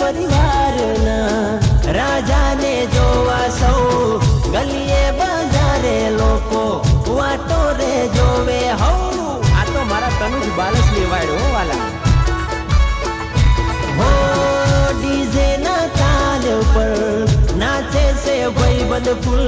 પરિવારના રાજાને જોવા સૌ ગલીએ બજારે લોકો વાટો રે જોવે હઉ આ તો મારા તનુજ બાલસ લેવાડ્યો વાલા હો ડીજે ના તાલ ઉપર નાચે છે ભાઈબંધ ફૂલ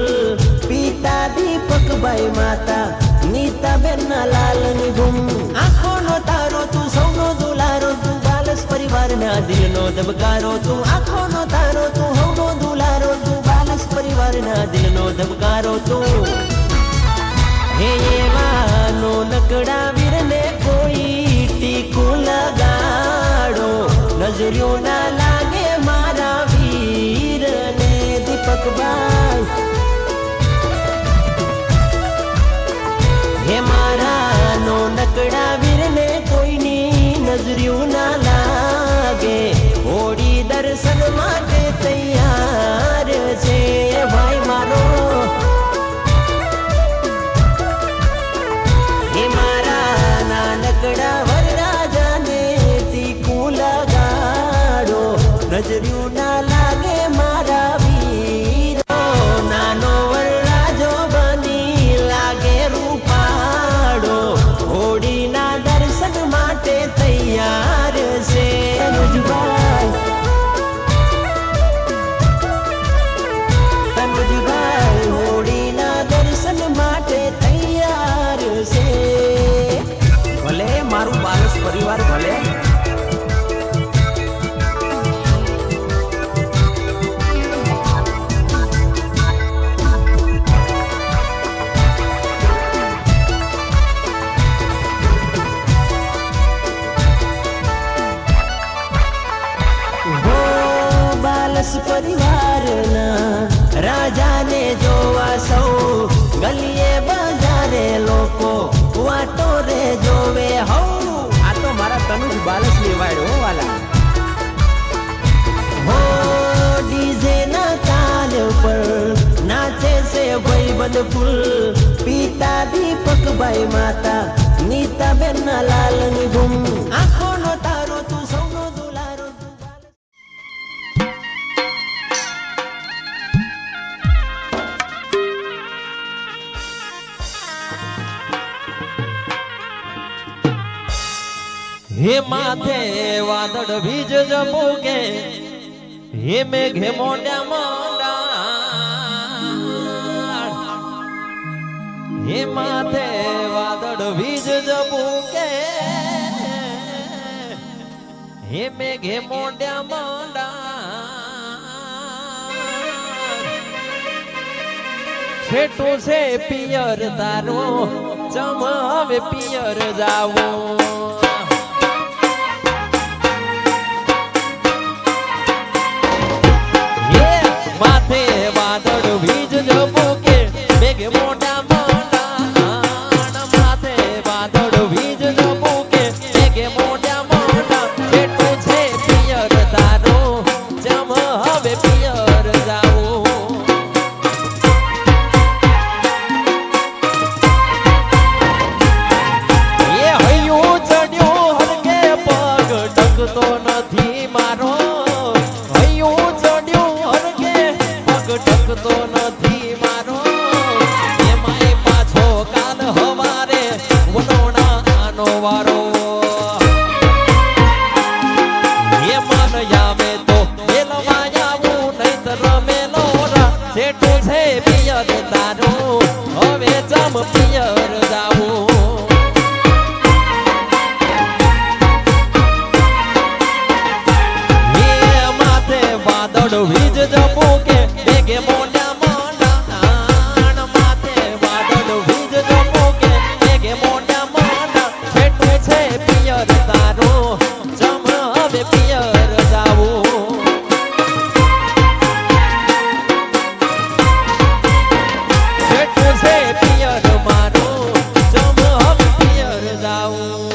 પિતા દીપકભાઈ માતા નીતાબેન ના લાલની ધૂમ આંખો નો તારો તું સૌનો દુલારો તું બાલસ પરિવારના દિલનો ધબકારો તું આંખો નો તારો તું સૌનો દુલારો તું બાલસ પરિવારના દિલનો ધબકારો તું હે એવાનો નકડા વીરને કોઈ ટીકું લગાડો નજરિયો ના લાગે મારા વીરને દીપકભાઈ હે મારા નો નકડા વીરને કોઈની નજરિયું ના લાગે હોળી દર્શન માટે તૈયાર છે ભાઈ મારો હે મારા નાનકડા વરરાજાને ટીકું લગાડો નજરિયું ના લાગે મારા વીરો નાનો વરરાજો બની લાગે રૂપાડો હોળીના દર્શન માટે તૈયાર છે તનુજભાઈ હોળીના દર્શન માટે તૈયાર છે ભલે મારું બાલસ પરિવાર ભલે પરિવારના રાજાને જોવા સૌ ગલીએ બજારે લોકો વાટો રે જોવે હઉ આ તો મારા તનુજ બાલસ લેવાડ્યો વાલા હો ડીજે ના તાલ ઉપર નાચે છે ભાઈબંધ ફૂલ પિતા દીપકભાઈ માતા નીતાબેન ના લાલની ધૂમ આંખો નો તારો તું સૌનો દુલારો હે માથે વાદળ બીજ જમુકે હે મેઘે મોંડા મોંડા હે માથે વાદળ બીજ જમુકે હે મેઘે મોંડા મોંડા છેટું છે પિયર તારો ચમ હવે પિયર જાવો માથે વાદળ વીજ જમુકે મેઘે મોંડા મોંડા માથે વાદળ વીજ જમુકે મેઘે મોંડા મોંડા છેટું છે પિયર તારો ચમ હવે પિયર જાવો એ હૈયું ચડ્યું હરકે પગ ટકતો નથી મારો હૈયું ચડ્યું હરકે પગ ટકતો નથી મારો એમાંય પાછો કાલ હવારે વનોણા આનો વારો એ માન યામે તો મેલવા આવું નહીતર મેલોરા છેટું છે પિયર તારું હવે ચમ પિયર જાવું વીજ જમુકે મેઘે મોંડા મોંડા માથે વાદળ વીજ જમુકે મેઘે મોંડા મોંડા છેટું છે પિયર તારું ચમ હવે પિયર જાવું છેટું છે પિયર મારું ચમ હવે પિયર જાવું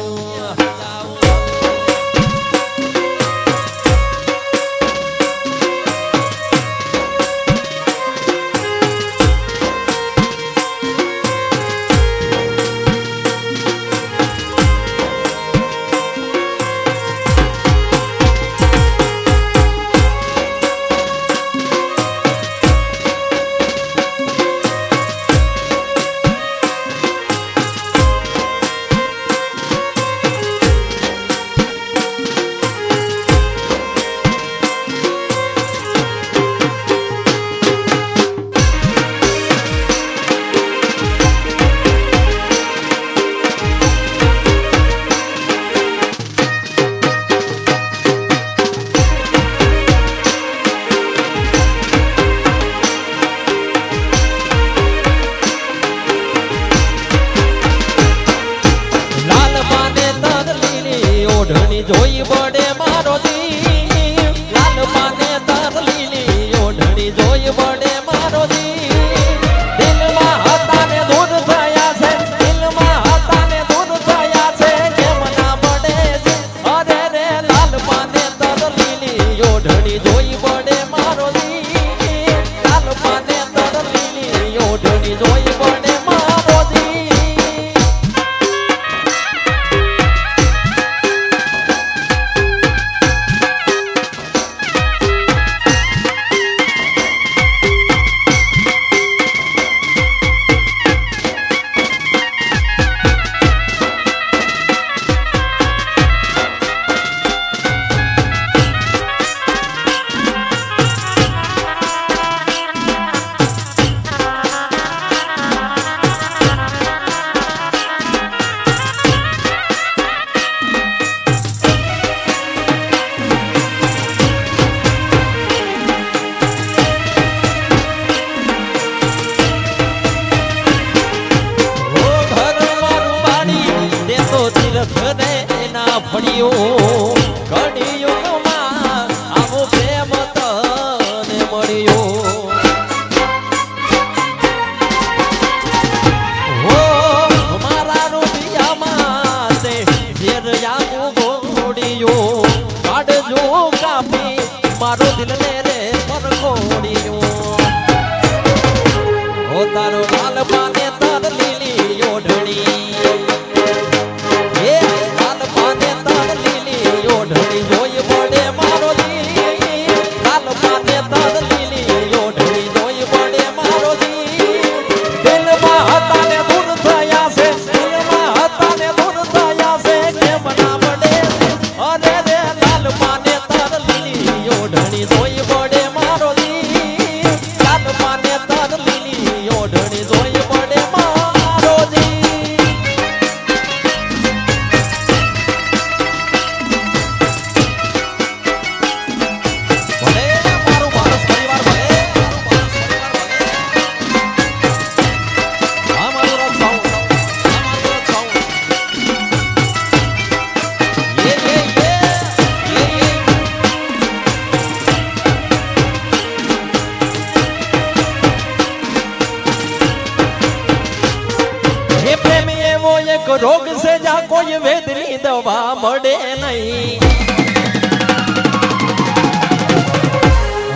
ઓઢણી જોઈ પડે મારો દી લાલ પાને તર લીલી ઓઢણી જોઈ પડે મારો દી ફળિયો ઘડિયોમાં આવો પ્રેમ તને મળ્યો હો મારા રૂપિયામાં તે ઘેર આવું ઘોડિયો કાઢજો કાપી મારો દિલને રે પરખોડિયો હો તારો લાલ પાને તર લીલી ઓઢણી જોઈ પડે મારો દી લાલ પાને તર લીલી ઓઢણી જોઈ પડે મારો દી દિલમાં હતા ને દૂર થયા છે દિલમાં હતા ને દૂર થયા છે કેમ ના પડે અરે રે લાલ પાને તર લીલી ઓઢણી જોઈ પડે મારો દી લાલ પાને તર લીલી ઓઢણી જોઈ પડે મારો દી रोग से जा कोई वेदनी दवा मड़े नहीं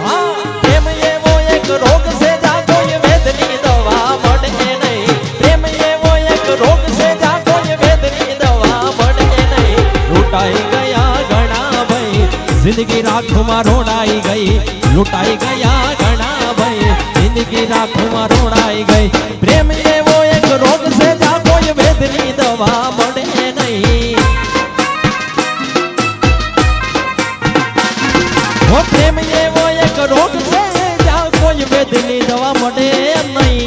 हाँ प्रेम ये वो एक रोग से जा कोई वेदनी दवा मड़े नहीं प्रेम ये वो एक रोग से जा कोई वेदनी दवा मड़े नहीं लुटाई गया घना भाई जिंदगी राख में रोड़ाई गई लुटाई गया घना भाई जिंदगी राख में रोड़ाई गई प्रेम ये वो एक रोग से जा कोई वेदनी दवा मड़े नहीं वो प्रेम ये वो एक रोग से जा कोई वेदनी दवा मड़े नहीं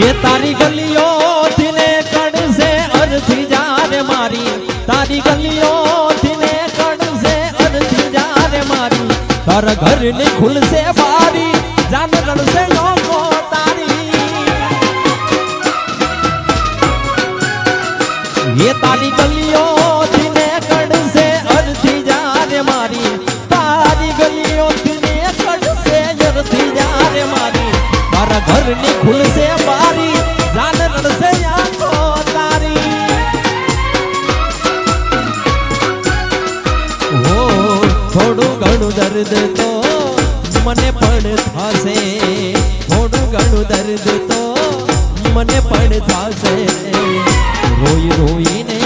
ये तारी गलियों थिने कड़ से अर्थी जा रे मारी तारी गलियों थिने कड़ से अर्थी जा रे मारी तार घर ने खुल से बारी जान रण से लोगो तारी ये तारी गलियों थिने कड़ से अर्थी जा रे मारी तारी गलियों थिने कड़ से अर्थी जा रे मारी तार घर ने खुल से बारी जान रण से आंखो तारी ओ थोड़ू घणु दर्द तो मने पण थासे थोड़ू घणु दर्द तो मने पण थासे रोई रोई ने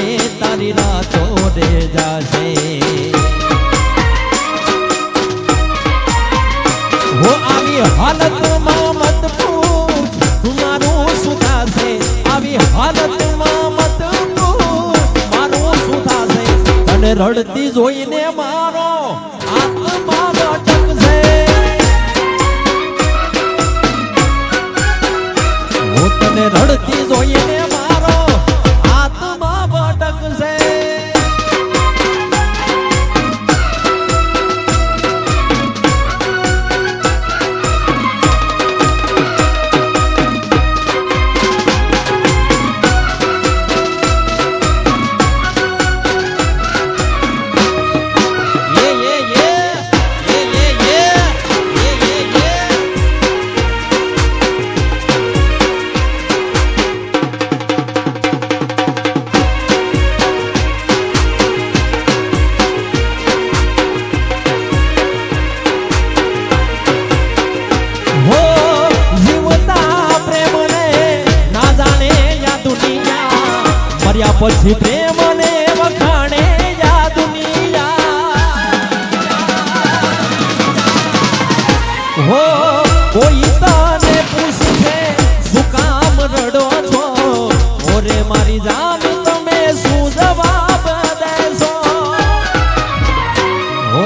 તારી રાતો રે જાશે હો આવી હાલતમાં મત પૂછ મારું શું થાશે આવી હાલતમાં મત પૂછ મારું શું થાશે અને રડતી જોઈને મારો આત્મા ભટકશે હું તને રડતી જોઈને મારો આત્મા ભટકશે પછી પ્રેમને વખાણે યા દુનિયા હો કોઈ તને પૂછે શું કામ રડો છો ઓરે મારી જાન તમે શું જવાબ દેશો હો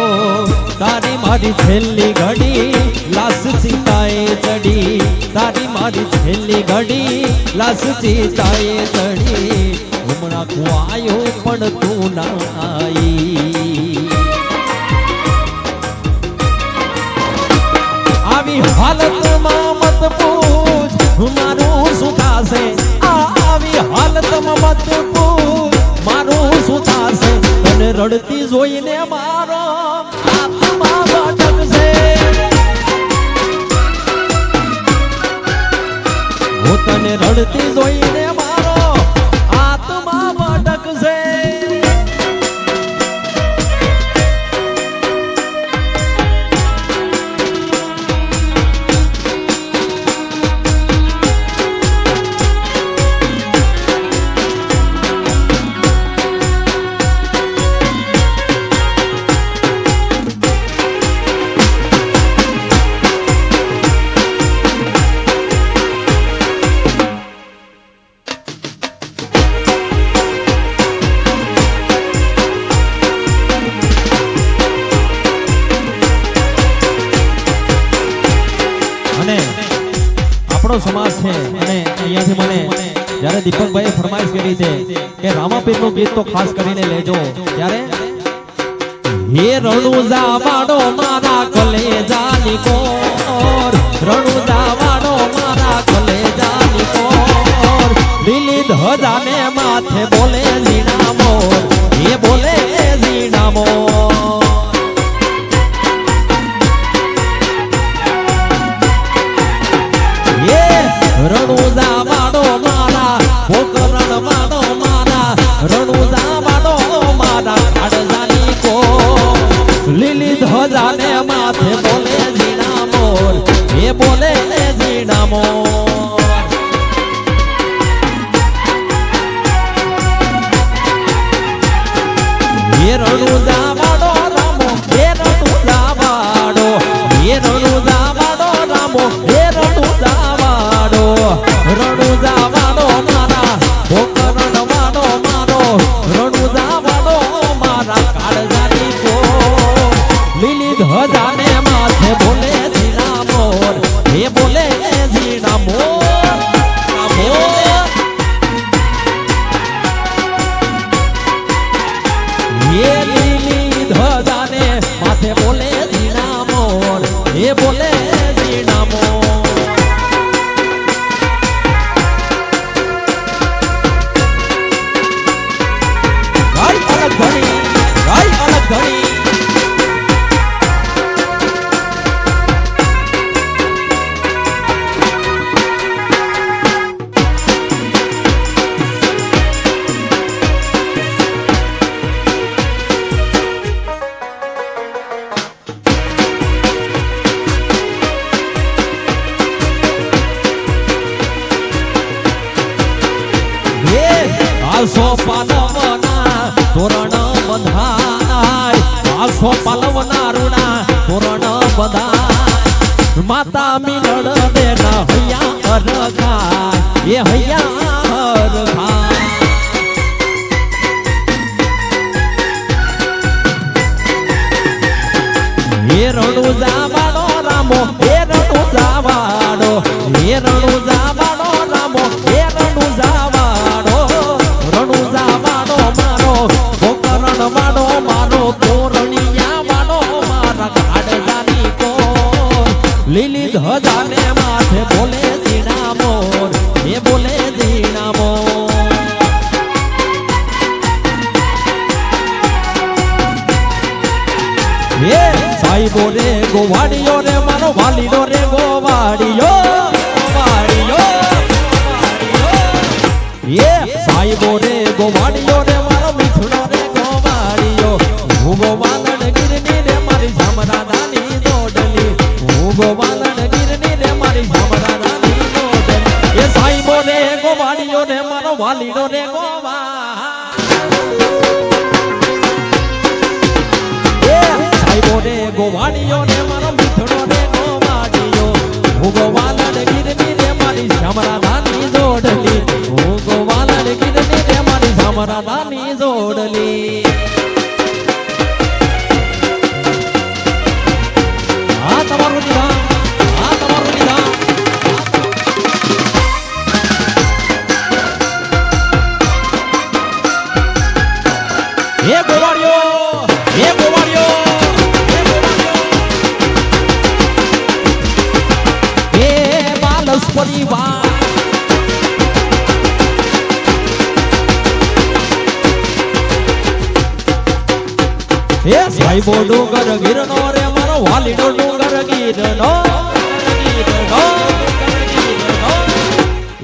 તારી મારી છેલ્લી ઘડી લાશ ચિતાએ ચડી તારી મારી છેલ્લી ઘડી લાશ ચિતાએ ચડી હમણાં તું આયો પણ તું ના આઈ આવી હાલતમાં મત પૂછ મારું શું થાશે આવી હાલતમાં મત પૂછ મારું શું થાશે તને રડતી જોઈને મારો આત્મા ભટકશે હું તને રડતી જોઈને મારો આત્મા ભટકશે સમાજ છે અને અહીંયાથી મને જ્યારે દીપકભાઈ ફરમાઈશ કરી છે કે રામાપીર નું ગીત તો ખાસ કરીને લેજો ત્યારે હે રણુજા વાડો મારા કલેજાની કોર રણુજા વાડો મારા કલેજાની કોર લીલી ધજાને માથે બોલે ઝીણા મોર એ બોલે ઝીણા મોર રણુજા વાડો મારા પોકરણ વાડો મારા રણુજા વાડો મારા કાળજાની કો લીલી ધજાને માથે બોલે ઝીણા મોર એ બોલે ઝીણા મોર એ રણુજા વાડો રામો એ રણુજા વાડો એ રણુજા વાડો રામો એ રણુજા રણુજા વાડો મારા પોકરણ વાડો મારો રણુજા વાડો મારા કાળજાની કો લીલી ધજાને માથે બોલે ઝીણા મોર એ બોલે ઝીણા મોર એ લીલી ધજાને માથે બોલે ઝીણા મોર એ બોલે ઝીણા મોર સો પાલવના રૂડા તોરણ બધા માતા મિલણ દેના હૈયા હરખા એ હૈયા હરખા એ રણુ જાવાડો રામો એ રણુ જાવાડો એ રણુ જાવાડો રામો એ રણુ જાવાડો મારો ગોકરણ વાડો મારો તોરણિયા વાડો મારા કાળજાની કોર લીલી ધજાને માથે બોલે જીણા મોર એ બોલે જીણા મોર એ સાઈબો રે ગોવાડિયો રે મારો વાલીડો રે ગોવાડિયો એ સાઈબો રે ગોવાડિયો રે મારો મીઠડો રે ગોવાડિયો હું ગોવાલણ ગીરની રે મારી જામરાદાની દોડલી હું ગોવાલણ ગીરની રે મારી જામરાદાની દોડલી એ સાઈબો રે ગોવાડિયો રે મારો વાલીડો રે ગોવા રે ગોવાડિયો ને મારો મીઠડો રે ગોવાડિયો હું ગોવાલણ ગીરની રે મારી જામરાદાની જોડલી હું ગોવાલણ ગીરની રે મારી જામરાદાની જોડલી આ તમારું નિધાન એ ગોવાડિયો પરિવાર એ સાઈબો ડુંગર ગીરનો રે મારો વાલીડો ડુંગર ગીરનો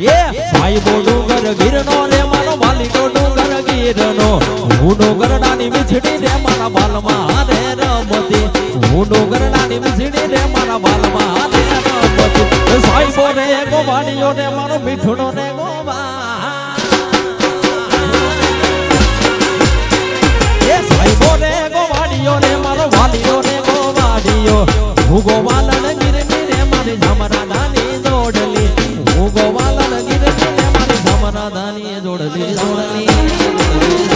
એ સાઈબો ડુંગર ગીરનો રે મારો વાલીડો ડુંગર ગીરનો હું ડુંગરડાની મીઠડી રે મારા બાલમાં રે રમતી હું ડુંગરડાની મીઠડી રે મારા બાલમાં રે રમતી સાઈબો રે ગોવાડિયો રે મારો મીઠડો રે ગોવા એ સાઈબો રે ગોવાડિયો રે મારો વાલીડો રે ગોવાડિયો હું ગોવાલણ ગીરની રે મારી જામરાદાની જોડલી હું ગોવાલણ ગીરની રે મારી જામરાદાની જોડલી જોડલી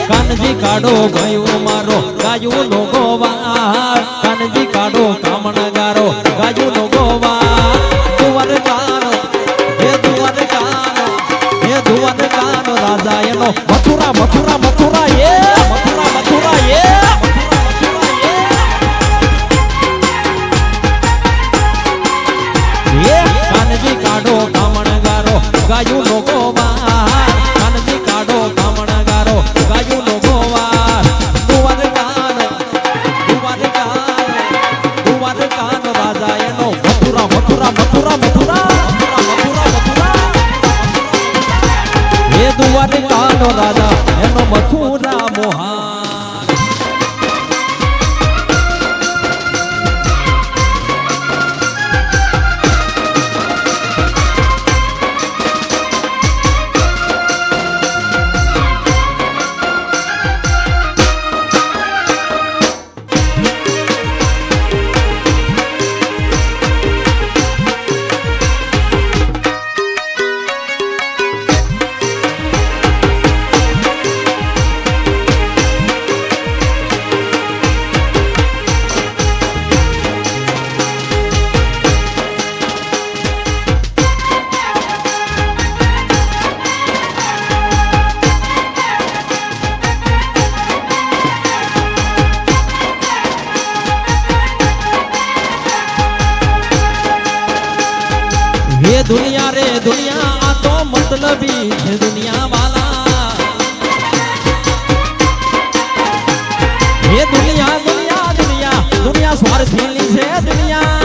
કાનજી કાઢો ગયો મારો ગાયું નો ગોવાર કાનજી કાઢો કામણગારો ગાયું નો ગોવાર દુવાર કાનો હે દુવાર કાનો રાજા એનો મથુરા મથુરા મથુરા એ મથુરા મથુરા એ કાનજી કાઢો કામણગારો ગાયું નો ગોવાર કાનજી કાઢો કામણગારો ગાયું નો ગોવાર દુવાર કાનો મતલબી છે દુનિયા વાલા એ દુનિયા દુનિયા દુનિયા દુનિયા સ્વાર્થીની છે દુનિયા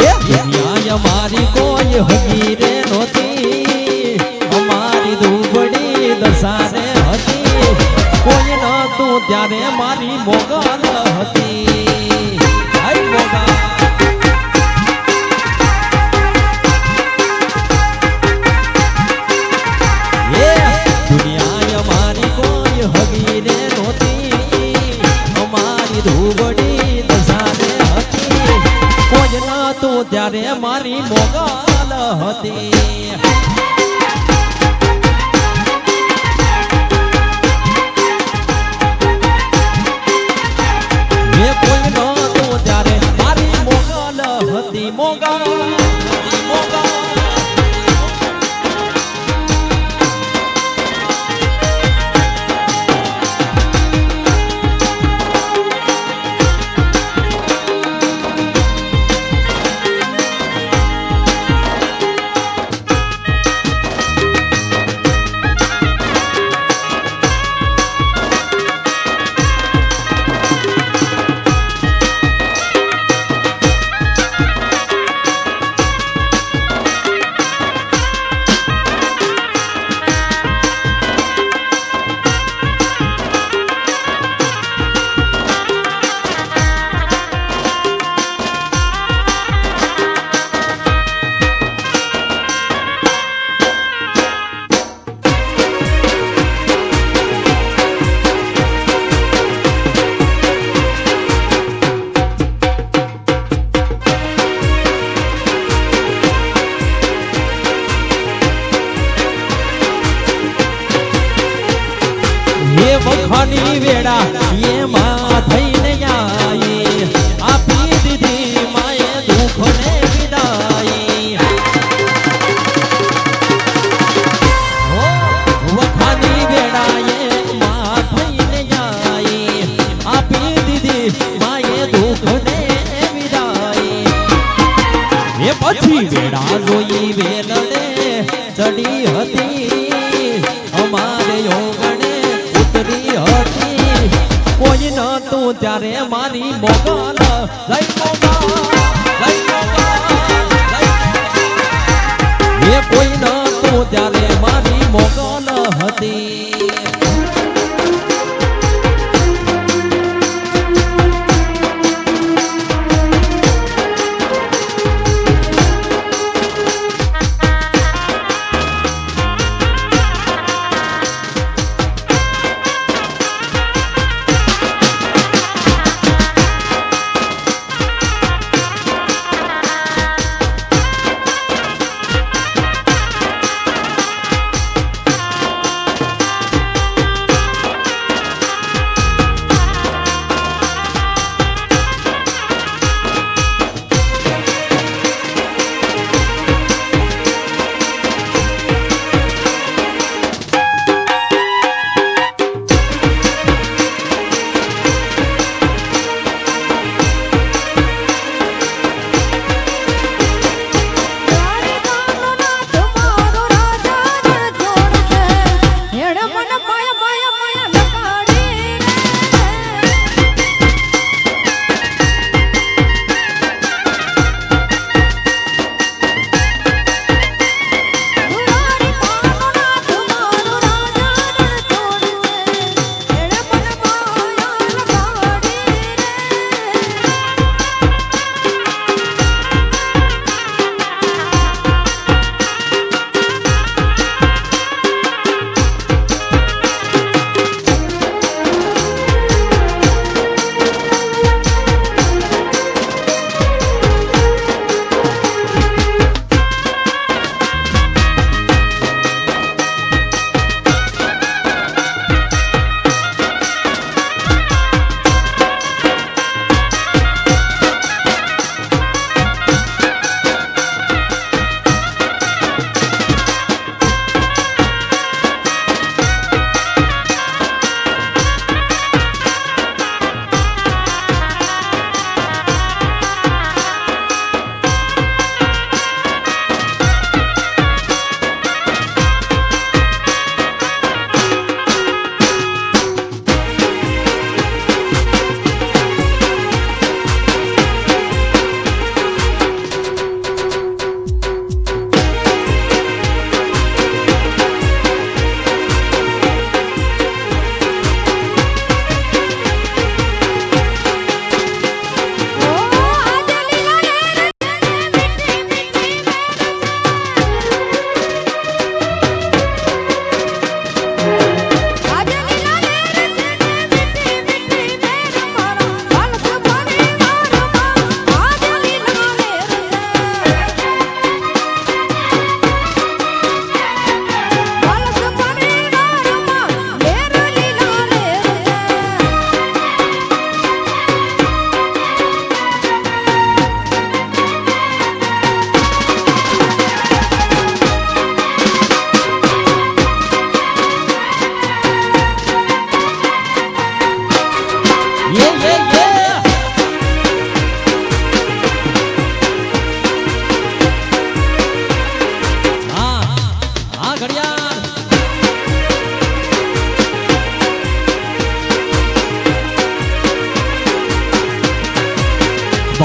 એ દુનિયા અમારી કોઈ હકી રે નહોતી અમારી દુબળી દશાને હતી કોઈ નતું ત્યારે મારી મોગલ હતી હાય મોગલ દુનિયા અમારી કોઈ હગી ને નહોતી અમારી ધૂબડી દશાને હતી કોઈ નતું ત્યારે મારી મોગલ હતી એ કોઈ નતું ત્યારે મારી મોગલ હતી મોગલ મોગલ વખાની વેડા એમાં થઈને આઈ આપી દીધી માએ દુઃખને વિદાઈ વખાની વેડા એમાં થઈને આઈ આપી દીધી માએ દુઃખને વિદાઈ એ પછી વેડા જોઈ વેલડે ચડી હતી અમારે યોગણે કોઈ નતું ત્યારે મારી મોગલ જય મોગલ એ કોઈ નતું ત્યારે મારી મોગલ હતી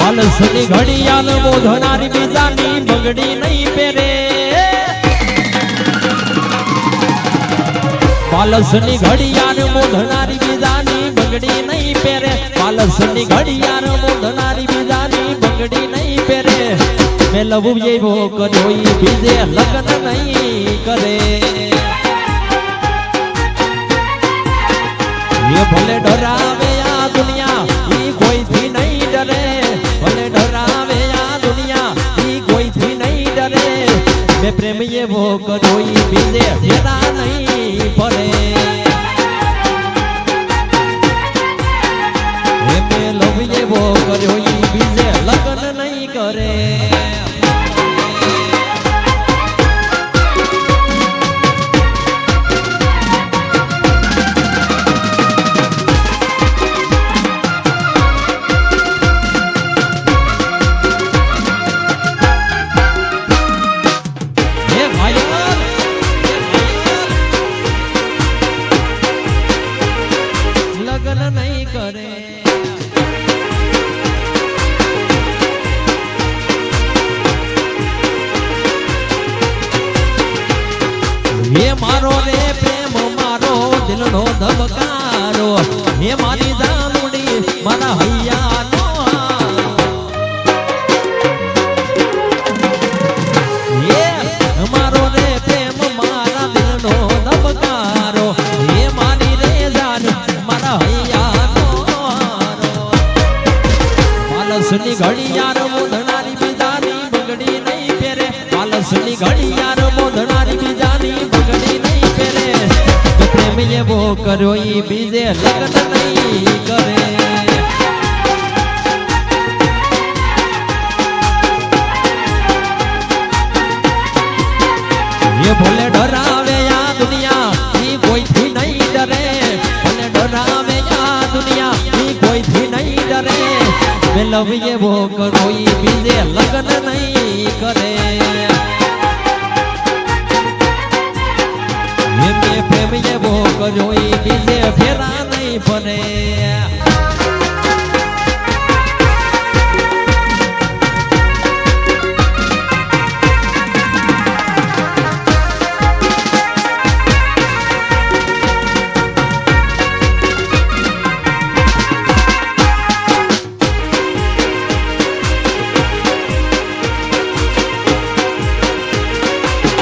પાલસની ઘડિયાળ મોઢનારી બીજાની બંગડી નહીં પહેરે પાલસની ઘડિયાળ મોઢનારી બીજાની બંગડી નહીં પહેરે પાલસની ઘડિયાળ મોઢનારી બીજાની બંગડી નહીં પહેરે મેં લવું એવો કર્યો ઈ બીજે લગ્ન નહીં કરે એ ભલે ડરાવે આ દુનિયા ઈ કોઈથી નહીં ડરે ભલે ડરાવે આ દુનિયા ઈ કોઈથી નહીં ડરે મેં પ્રેમ એવો કર્યો ઈ બીજે ફેરા નહીં પડે મેં લવ એવો કર્યો ઈ બીજે લગ્ન નહીં કરે લગ્ન નહીં કરે હે મારો રે પ્રેમ મારો દિલનો ધબકારો હે મારી જાનુડી મારા હૈયાનો હે મારો રે પ્રેમ મારા દિલનો ધબકારો હે મારી રે જાન મારા હૈયાનો પાલસની ઘડિયાળ મોઢનારી બીજાની બંગડી નહીં પહેરે પાલસની ઘડિયાળ મોઢનારી બીજાની બંગડી નહીં પહેરે તો પ્રેમ એવો કર્યો ઈ બીજે લગ્ન નહીં કરે એ ભલે ડરાવે આ દુનિયા ઈ કોઈથી નહીં ડરે ભલે ડરાવે આ દુનિયા ઈ કોઈથી નહીં ડરે મેં લવ એવો કર્યો ઈ બીજે લગ્ન નહીં કરે મેં પ્રેમ એવો કર્યો ઈ બીજે ફેરા નહીં પડે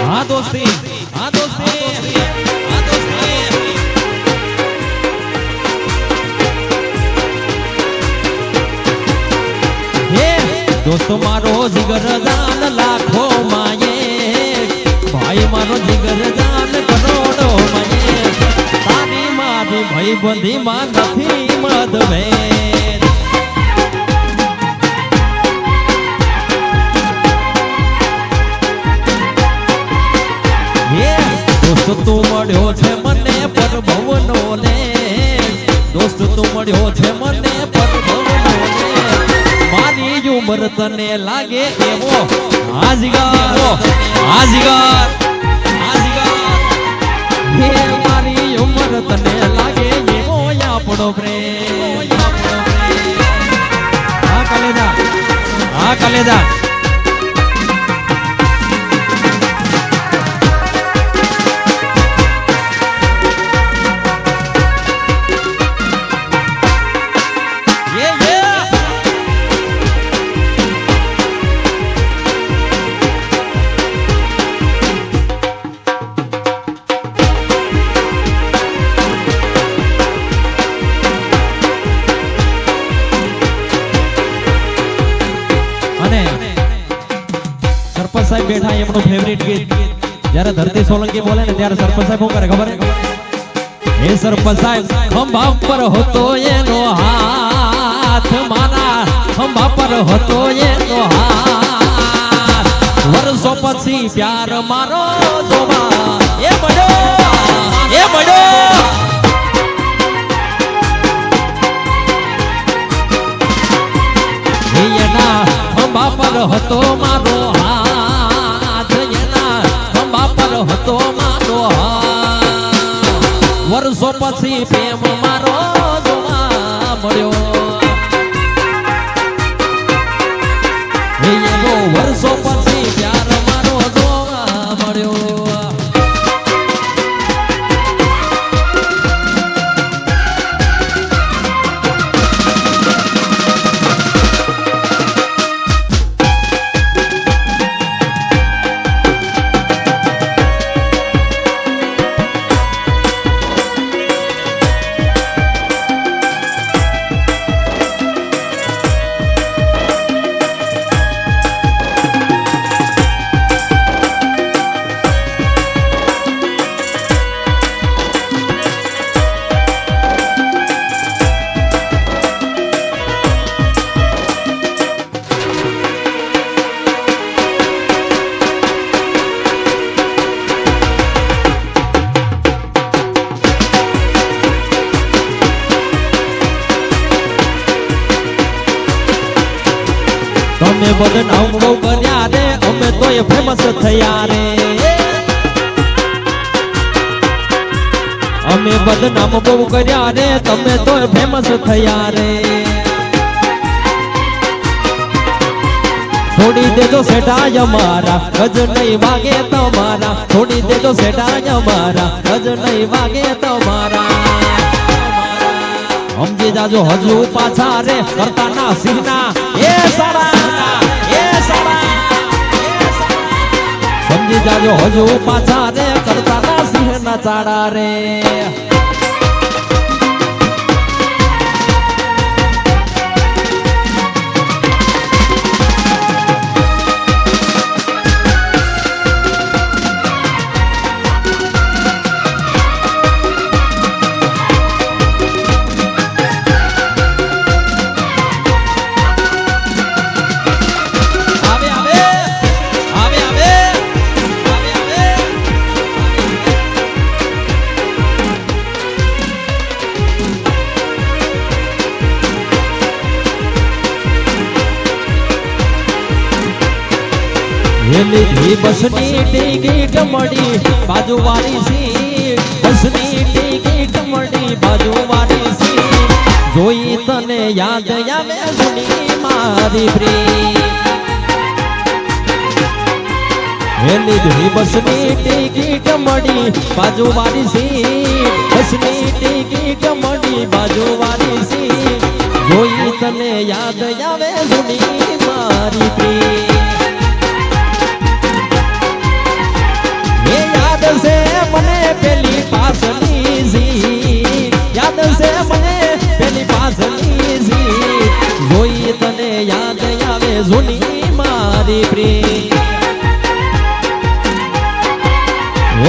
આ દોસ્તી આ દોસ્તી આ દોસ્તી હે દોસ્તો મારો જીગર જાન લાખો માયે ભાઈ મારો જીગર જાન કરોડો માયે તારી મારી ભાઈ બંધી માં નથી મદવે દોસ્ત તું મળ્યો છે મને પરભવનો ને દોસ્ત તું મળ્યો છે મને પરભવનો ને મારી ઉંમર તને લાગે એવો આજગાર આજગાર આજગાર હે મારી ઉંમર તને લાગે એવો આપણો પ્રેમ આ કલેજા આ કલેજા સરપંચ સાહેબ બેઠા એમનું ફેવરિટ ગીત જ્યારે ધરતી સોલંકી બોલે ને ત્યારે સરપંચ સાહેબ શું કરે ખબર હે સરપંચ સાહેબ ખંભા પર હતો એનો હાથ મારા ખંભા પર હતો એનો હાથ વર્ષો પછી પ્યાર મારો જોવા એ મળ્યો એના ખંભા પર હતો મારો હાથ એના ખંભા પર હતો મારો હાથ વર્ષો પછી પ્રેમ મારો જોવા મળ્યો અમે બદનામ બહુ કર્યા રે અમે તોય ફેમસ થયા રે અમે બદનામ બહુ કર્યા રે તમે તોય ફેમસ થયા રે છોડી દેજો સેઠાય અમારા ગજ નહીં વાગે તમારા છોડી દેજો સેઠાય અમારા ગજ નહીં વાગે તમારા સમજી જાજો હજુ પાછા રે કરતા ના સિંહના એ સારા સમજી જાજો હજુ પાછા રે કરતા ના સિંહના ચાડા રે લીધી બસની ટિકિટ મળી બાજુવાળી સીટ બસની ટિકિટ મળી બાજુવાળી સીટ જોઈ તને યાદ આવે જૂની મારી પ્રેમ લીધી બસની ટિકિટ મળી બાજુવાળી સીટ બસની ટિકિટ મળી બાજુવાળી સીટ જોઈ તને યાદ આવે જૂની મારી પ્રેમ से मने पेली पासली सी याद से मने पेली पासली सी जोई तने याद आवे जूनी मारी प्रेम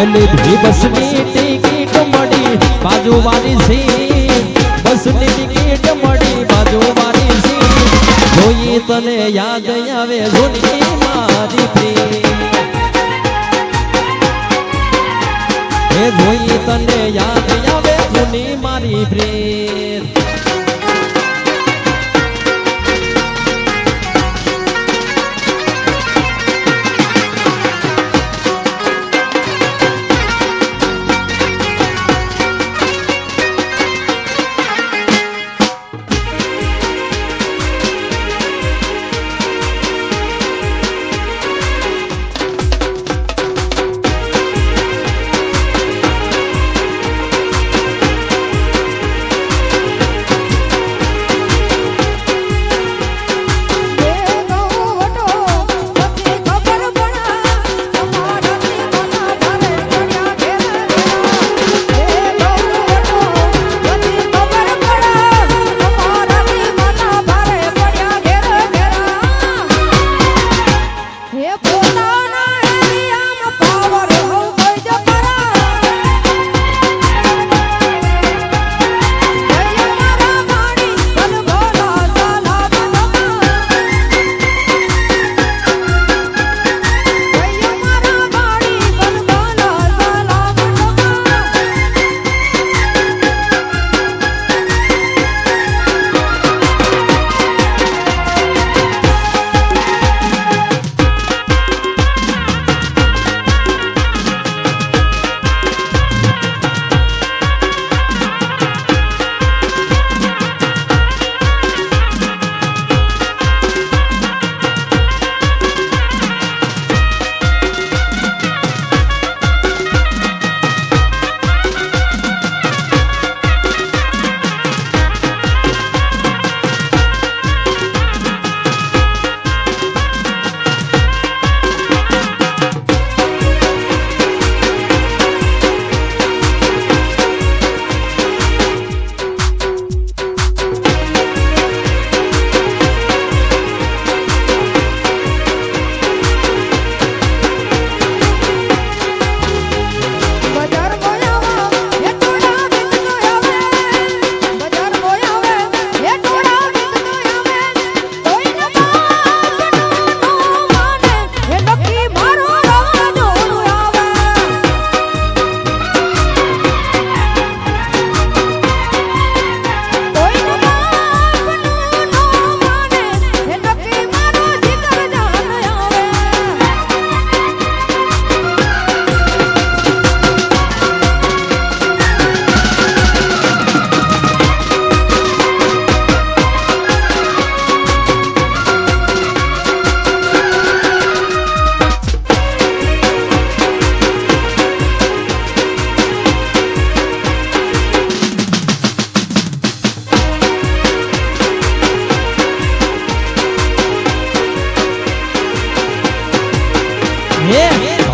લીધી બસની ટિકિટ મળી બાજુવાળી સીટ બસની ટિકિટ મળી બાજુવાળી સીટ જોઈ તને યાદ આવે જૂની મારી પ્રેમ જોઈ તને યાદ આવે જૂની મારી પ્રેમ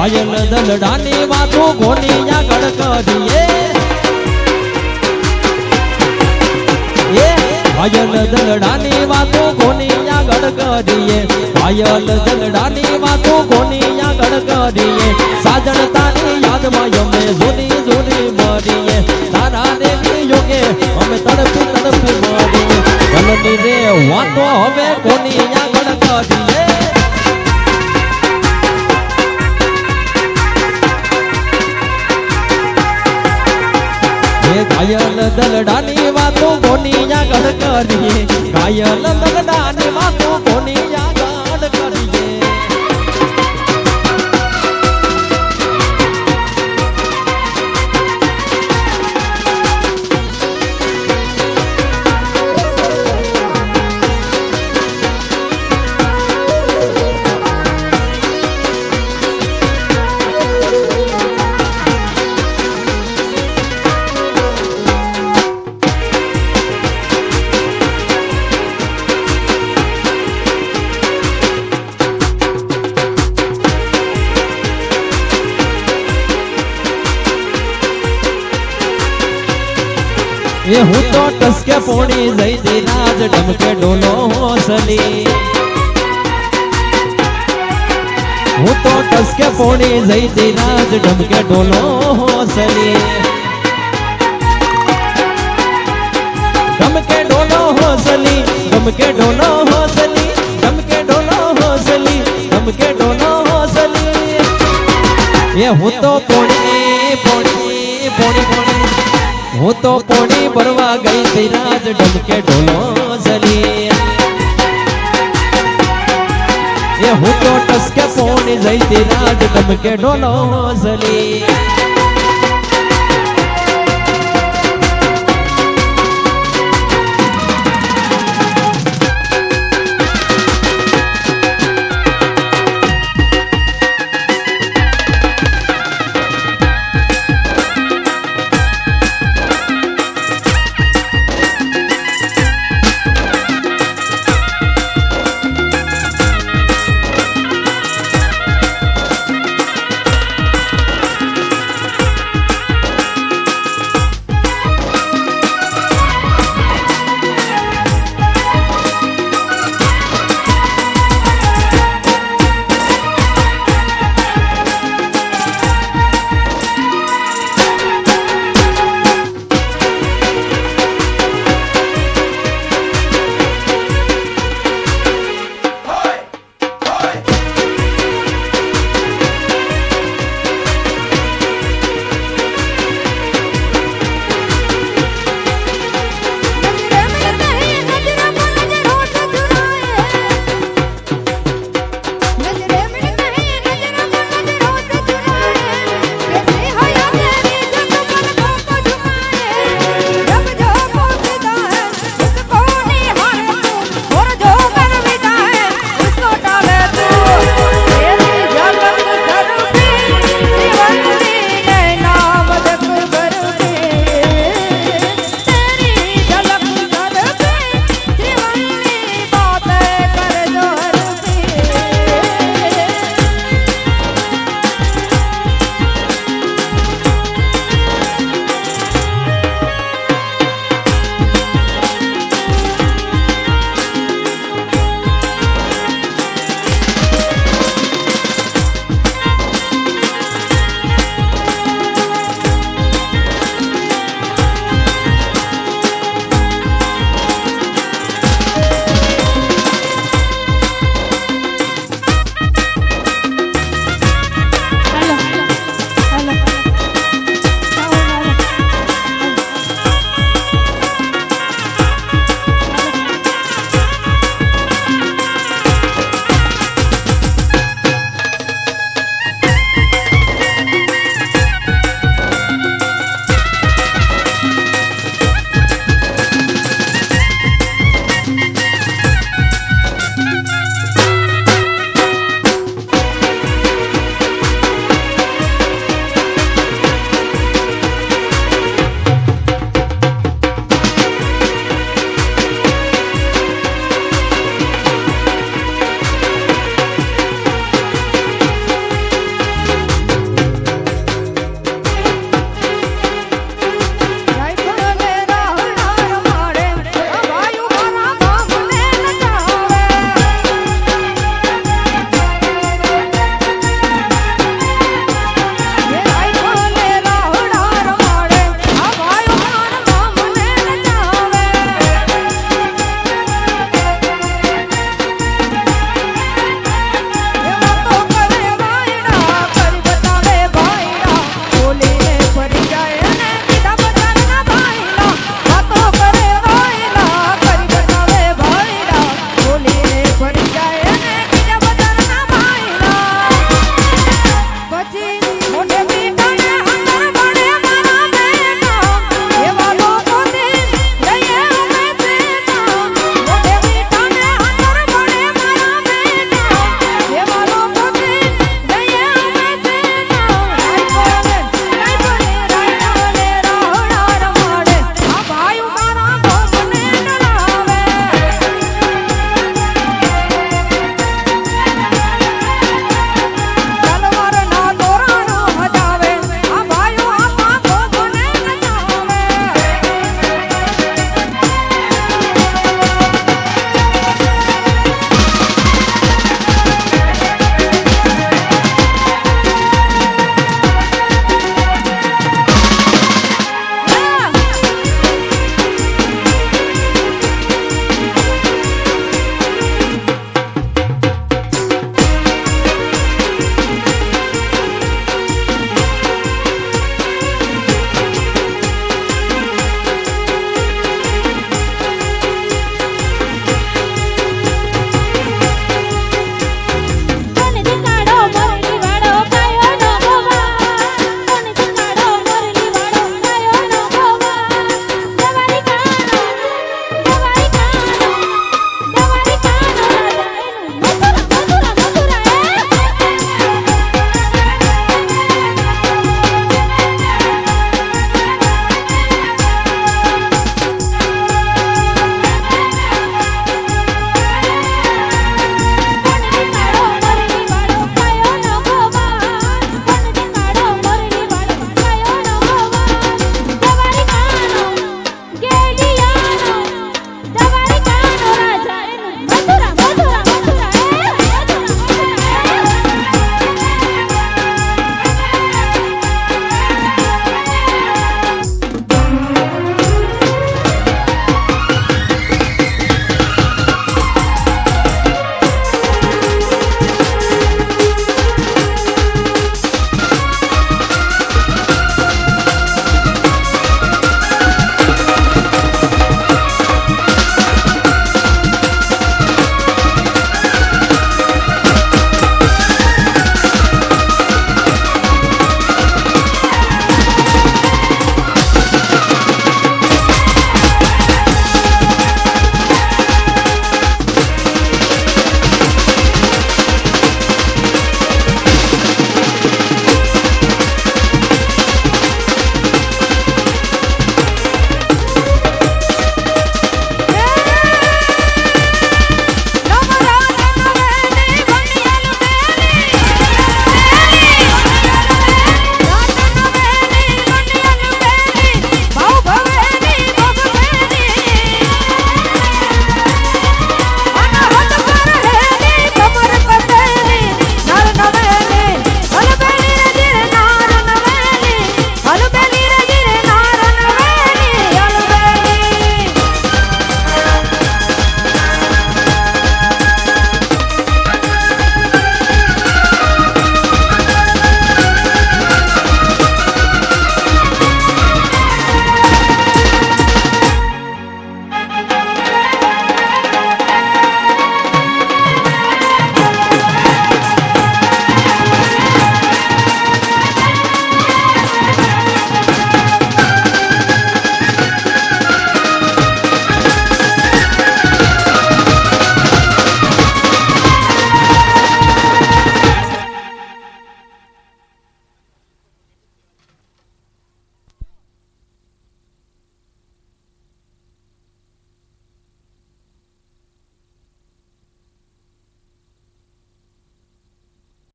ઘાયલ દલડાની વાતો કોની આગળ કરીએ ઘાયલ દલડાની વાતો કોની આગળ કરીએ ઘાયલ દલડાની વાતો કોની આગળ કરીએ સાજણ તારી યાદમાં અમે જૂની જૂની મરીએ તારા દેવી યોગે અમે તડપી તડપી મરીએ ભલની રે વાતો હવે કોની આગળ કરીએ ઘાયલ દલડાની વાતો કોની આગળ કરીએ ઘાયલ દલડાની વાતો કોની આગળ કરીએ ये हूँ तो टसके पोड़ी जई दी राज डमके डोलो होसली हूँ तो टसके पोड़ी जई दी राज डमके Dolo होसली डमके Dolo होसली डमके Dolo होसली डमके Dolo होसली डमके Dolo होसली ये हूँ तो पोड़ी पोड़ी पोड़ी पोड़ी હું તો પોણી ભરવા ગઈ હતી રાજ ડમકે ઢોલો જલી એ હું તો ટસકે પોણી જઈ હતી રાજ ડમકે ઢોલો જલી